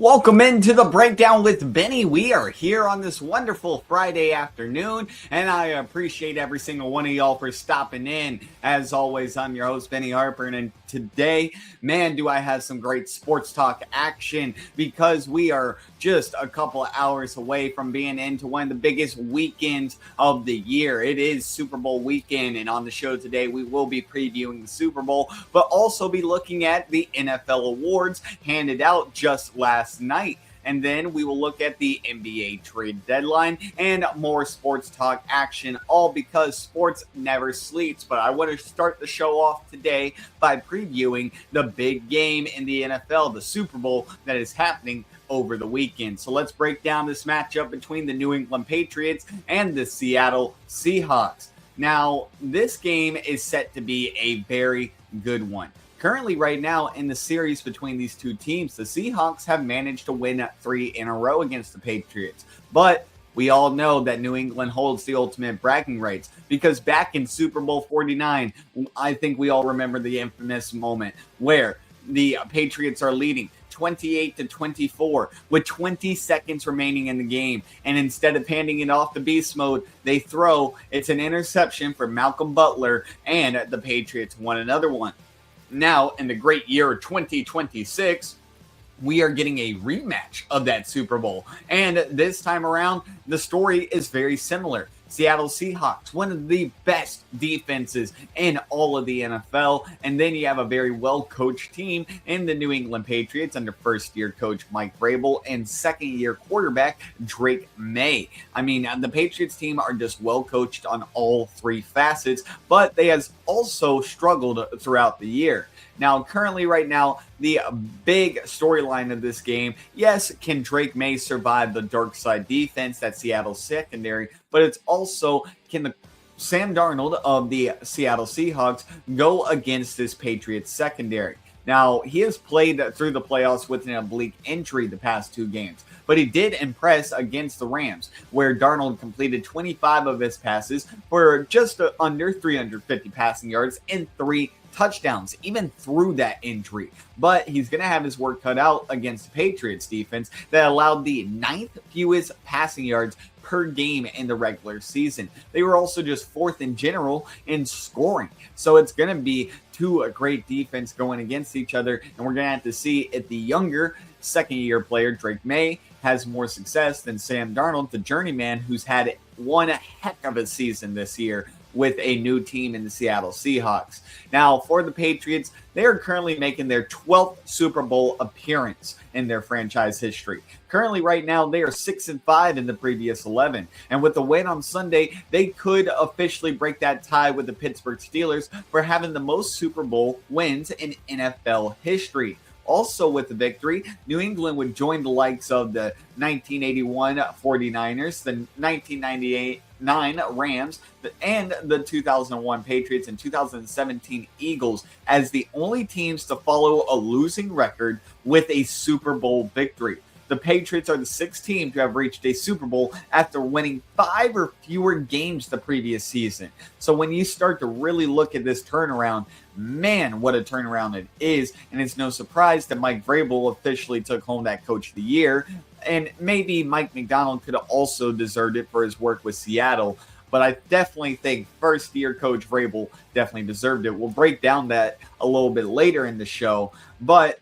Welcome into the Breakdown with Benny. We are here on this wonderful Friday afternoon, and I appreciate every single one of y'all for stopping in. As always, I'm your host, Benny Harper, and today, man, do I have some great sports talk action because we are just a couple of hours away from being into one of the biggest weekends of the year. It is Super Bowl weekend, and on the show today, we will be previewing the Super Bowl, but also be looking at the NFL awards handed out just last night. And then we will look at the NBA trade deadline and more sports talk action, all because sports never sleeps. But I want to start the show off today by previewing the big game in the NFL, the Super Bowl that is happening over the weekend. So let's break down this matchup between the New England Patriots and the Seattle Seahawks. Now, this game is set to be a very good one. Currently, right now, in the series between these two teams, the Seahawks have managed to win 3 in a row against the Patriots. But we all know that New England holds the ultimate bragging rights because back in Super Bowl 49, I think we all remember the infamous moment where the Patriots are leading 28-24 with 20 seconds remaining in the game. And instead of handing it off to beast mode, they throw. It's an interception for Malcolm Butler, and the Patriots won another one. Now, in the great year 2026, we are getting a rematch of that Super Bowl. And this time around, the story is very similar. Seattle Seahawks, one of the best defenses in all of the NFL. And then you have a very well-coached team in the New England Patriots under first-year coach Mike Vrabel and second-year quarterback Drake May. I mean, the Patriots team are just well-coached on all three facets, but they have also struggled throughout the year. Now, currently right now, the big storyline of this game, yes, can Drake May survive the dark side defense, that Seattle secondary, but it's also, can the Sam Darnold of the Seattle Seahawks go against this Patriots secondary? Now, he has played through the playoffs with an oblique injury the past 2 games, but he did impress against the Rams, where Darnold completed 25 of his passes for just under 350 passing yards and 3 touchdowns, even through that injury. But he's going to have his work cut out against the Patriots defense that allowed the 9th fewest passing yards per game in the regular season. They were also just 4th in general in scoring. So it's going to be 2 great defense going against each other, and we're going to have to see if the younger second-year player, Drake May, has more success than Sam Darnold, the journeyman, who's had one heck of a season this year with a new team in the Seattle Seahawks. Now, for the Patriots, they are currently making their 12th Super Bowl appearance in their franchise history. Currently, right now, they are 6-5 in the previous 11. And with the win on Sunday, they could officially break that tie with the Pittsburgh Steelers for having the most Super Bowl wins in NFL history. Also, with the victory, New England would join the likes of the 1981 49ers, the 1998 Rams, and the 2001 Patriots and 2017 Eagles as the only teams to follow a losing record with a Super Bowl victory. The Patriots are the 6th team to have reached a Super Bowl after winning 5 or fewer games the previous season. So when you start to really look at this turnaround, man, what a turnaround it is. And it's no surprise that Mike Vrabel officially took home that Coach of the Year. And maybe Mike McDonald could have also deserved it for his work with Seattle. But I definitely think first-year Coach Vrabel definitely deserved it. We'll break down that a little bit later in the show. But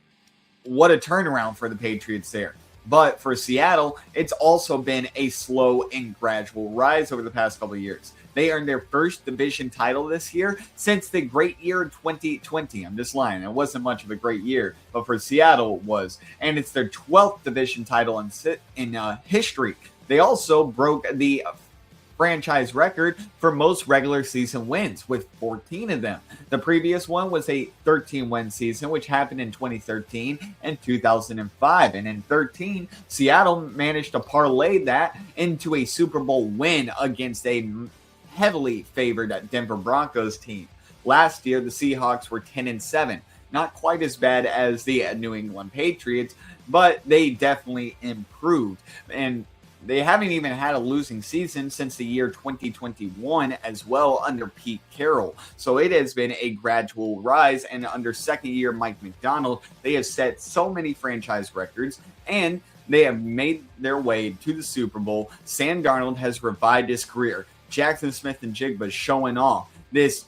what a turnaround for the Patriots there. But for Seattle, it's also been a slow and gradual rise over the past couple of years. They earned their first division title this year since the great year 2020. I'm just lying. It wasn't much of a great year, but for Seattle it was. And it's their 12th division title in history. They also broke the franchise record for most regular season wins with 14 of them. The previous one was a 13-win season, which happened in 2013 and 2005. And in 13, Seattle managed to parlay that into a Super Bowl win against a heavily favored Denver Broncos team. Last year, the Seahawks were 10-7. Not quite as bad as the New England Patriots, but they definitely improved. And They haven't even had a losing season since the year 2021 as well under Pete Carroll. So it has been a gradual rise. And under second year Mike McDonald, they have set so many franchise records and they have made their way to the Super Bowl. Sam Darnold has revived his career. Jackson Smith-Njigba showing off this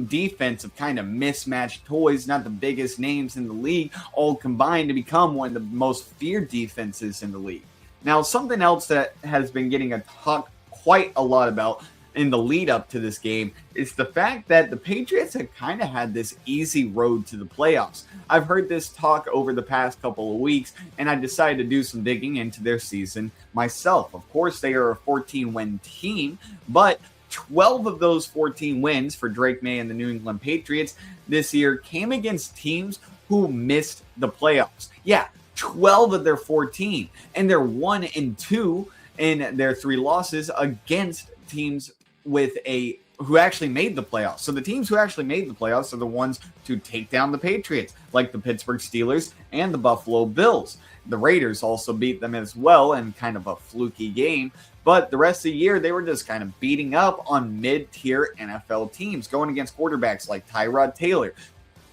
defense of kind of mismatched toys, not the biggest names in the league, all combined to become one of the most feared defenses in the league. Now, something else that has been getting talked quite a lot about in the lead up to this game is the fact that the Patriots have kind of had this easy road to the playoffs. I've heard this talk over the past couple of weeks, and I decided to do some digging into their season myself. Of course, they are a 14-win team, but 12 of those 14 wins for Drake May and the New England Patriots this year came against teams who missed the playoffs. Yeah, 12 of their 14, and they're 1-2 in their 3 losses against teams who actually made the playoffs. So the teams who actually made the playoffs are the ones to take down the Patriots, like the Pittsburgh Steelers and the Buffalo Bills. The Raiders also beat them as well in kind of a fluky game. But the rest of the year, they were just kind of beating up on mid-tier NFL teams, going against quarterbacks like Tyrod Taylor,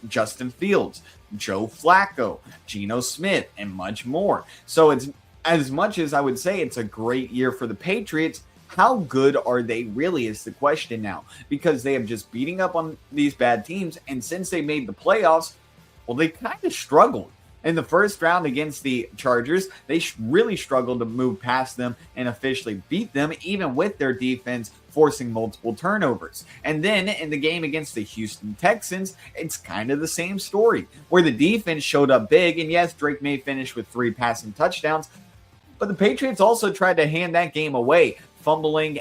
Justin Fields, Joe Flacco, Geno Smith, and much more. So it's as much as I would say it's a great year for the Patriots, how good are they really is the question now, because they have just beating up on these bad teams. And since they made the playoffs, well, they kind of struggled. In the first round against the Chargers, they really struggled to move past them and officially beat them, even with their defense forcing multiple turnovers. And then in the game against the Houston Texans, it's kind of the same story, where the defense showed up big. And yes, Drake May finished with 3 passing touchdowns, but the Patriots also tried to hand that game away, fumbling,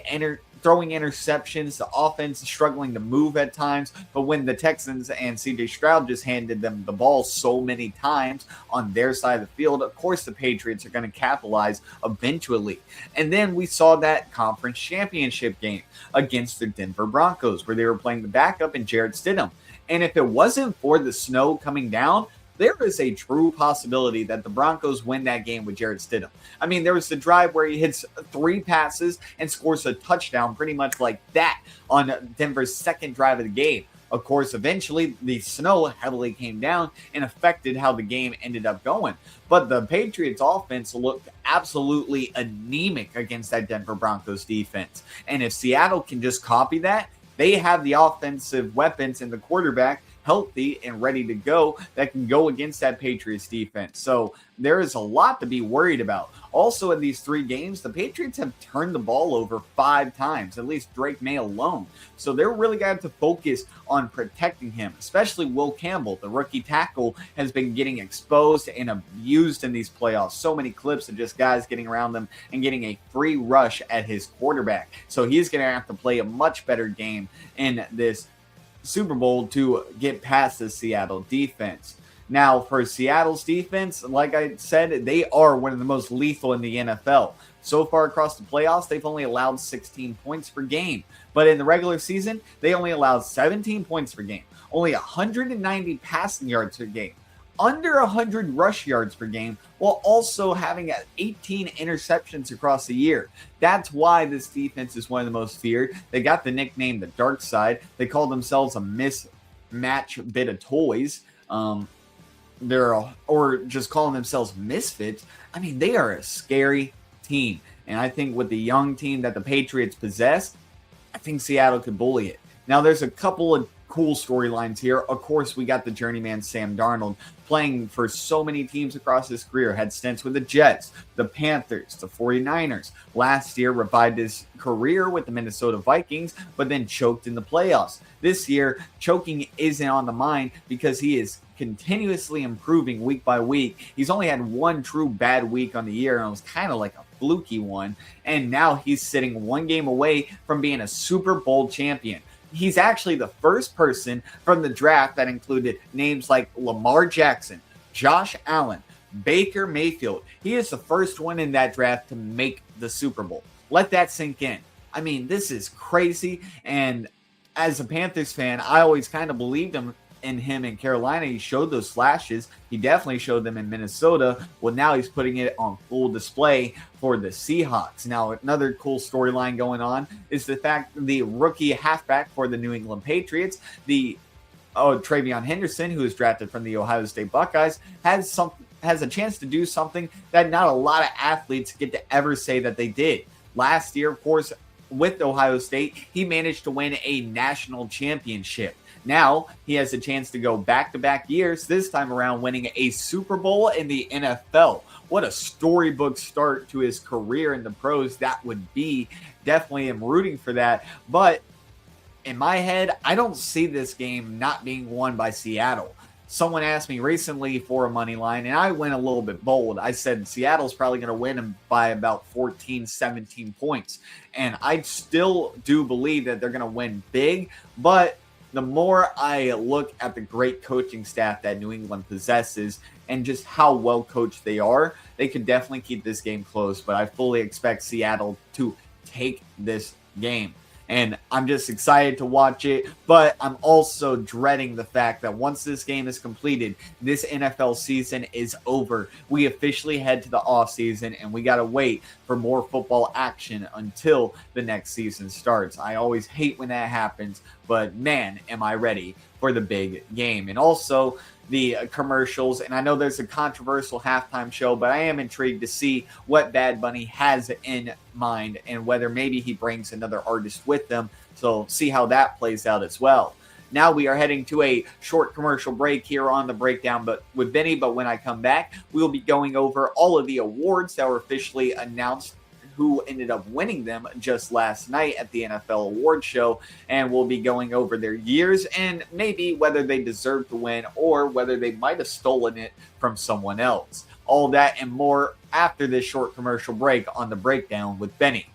throwing interceptions, the offense struggling to move at times. But when the Texans and CJ Stroud just handed them the ball so many times on their side of the field, of course the Patriots are going to capitalize eventually. And then we saw that conference championship game against the Denver Broncos, where they were playing the backup in Jarrett Stidham. And if it wasn't for the snow coming down, there is a true possibility that the Broncos win that game with Jarrett Stidham. I mean, there was the drive where he hits 3 passes and scores a touchdown pretty much like that on Denver's second drive of the game. Of course, eventually the snow heavily came down and affected how the game ended up going. But the Patriots offense looked absolutely anemic against that Denver Broncos defense. And if Seattle can just copy that, they have the offensive weapons and the quarterback healthy and ready to go that can go against that Patriots defense. So there is a lot to be worried about. Also, in these 3 games, the Patriots have turned the ball over 5 times, at least Drake May alone. So they're really got to focus on protecting him, especially Will Campbell. The rookie tackle has been getting exposed and abused in these playoffs. So many clips of just guys getting around them and getting a free rush at his quarterback. So he's going to have to play a much better game in this Super Bowl to get past the Seattle defense. Now, for Seattle's defense, like I said, they are one of the most lethal in the NFL. So far across the playoffs, they've only allowed 16 points per game. But in the regular season, they only allowed 17 points per game, only 190 passing yards per game, under 100 rush yards per game, while also having 18 interceptions across the year. That's why this defense is one of the most feared. They got the nickname the Dark Side. They call themselves a mismatch bit of toys. Or just calling themselves misfits. I mean, they are a scary team. And I think with the young team that the Patriots possess, I think Seattle could bully it. Now, there's a couple of cool storylines here. Of course, we got the journeyman Sam Darnold playing for so many teams across his career. Had stints with the Jets, the Panthers, the 49ers. Last year, revived his career with the Minnesota Vikings, but then choked in the playoffs. This year, choking isn't on the mind because he is continuously improving week by week. He's only had 1 true bad week on the year, and it was kind of like a fluky one. And now he's sitting 1 game away from being a Super Bowl champion. He's actually the first person from the draft that included names like Lamar Jackson, Josh Allen, Baker Mayfield. He is the first one in that draft to make the Super Bowl. Let that sink in. I mean, this is crazy. And as a Panthers fan, I always kind of believed him in him in Carolina. He showed those flashes. He definitely showed them in Minnesota. Well, now he's putting it on full display for the Seahawks. Now, another cool storyline going on is the fact the rookie halfback for the New England Patriots, Travion Henderson, who was drafted from the Ohio State Buckeyes, has a chance to do something that not a lot of athletes get to ever say that they did. Last year, of course, with Ohio State, he managed to win a national championship. Now he has a chance to go back-to-back years, this time around winning a Super Bowl in the NFL. What a storybook start to his career in the pros that would be. Definitely am rooting for that. But in my head, I don't see this game not being won by Seattle. Someone asked me recently for a money line, and I went a little bit bold. I said Seattle's probably going to win by about 14, 17 points. And I still do believe that they're going to win big, but the more I look at the great coaching staff that New England possesses and just how well coached they are, they could definitely keep this game close. But I fully expect Seattle to take this game. And I'm just excited to watch it, but I'm also dreading the fact that once this game is completed, this NFL season is over. We officially head to the offseason, and we got to wait for more football action until the next season starts. I always hate when that happens, but man, am I ready for the big game. And also the commercials, and I know there's a controversial halftime show, but I am intrigued to see what Bad Bunny has in mind and whether maybe he brings another artist with them. So see how that plays out as well. Now we are heading to a short commercial break here on the breakdown but with Benny, but when I come back, we'll be going over all of the awards that were officially announced, who ended up winning them just last night at the NFL award show, and we'll be going over their years and maybe whether they deserve to win or whether they might have stolen it from someone else. All that and more after this short commercial break on the breakdown with Benny.